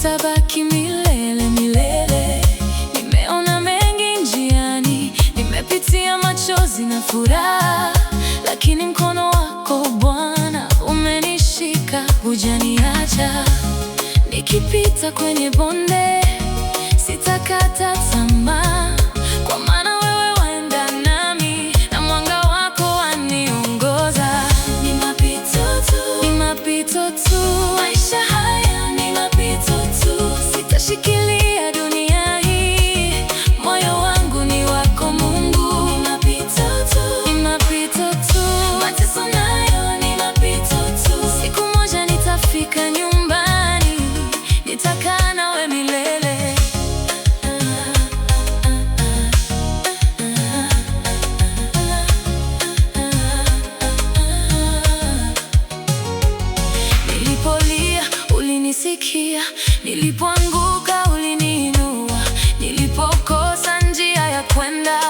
yatabaki milele milele. Nimeona mengi njiani, nimepitia machozi na furaha, lakini mkono wako Bwana umenishika, hujaniacha. Nikipita kwenye bonde, sitakata tamaa, kwa maana wewe waenda nami na mwanga wako waniongoza. Ni mapito tu, ni mapito tu, maisha haya ni mapito tu. Sitashikilia dunia hii, moyo wangu ni wako Mungu. Ni mapito tu, ni mapito tu, mateso nayo ni mapito tu. Siku moja nitafika nyumbani, nitakaa nawe milele. Nilipolia ulinisikia, nilipoanguka uliniinua, nilipokosa njia ya kwenda,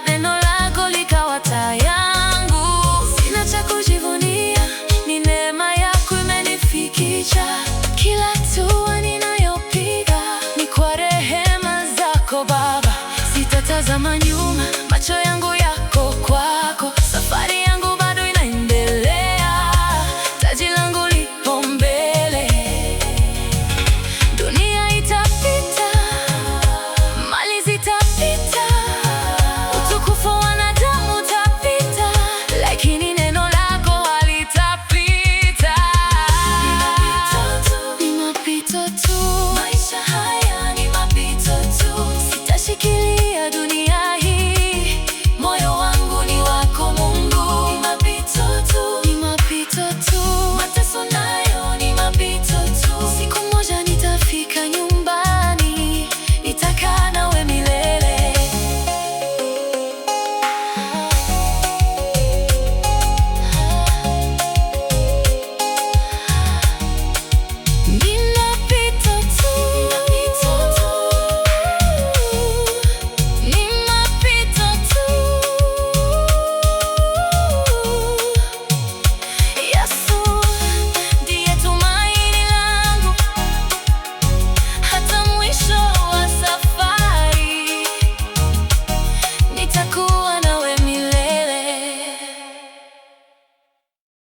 neno lako likawa taa yangu. Sina cha kujivunia, ni neema yako imenifikisha. Kila hatua ninayopiga ni kwa rehema zako Baba. Sitatazama nyuma, macho yangu yako kwako. Safari yangu bado inaendelea, taji langu lipo mbele. Dunia itapita, mali zitapita, utukufu wa wanadamu utapita, lakini neno lako halitapita. Ni mapito tu, maisha haya ni mapito tu. Sitashikilia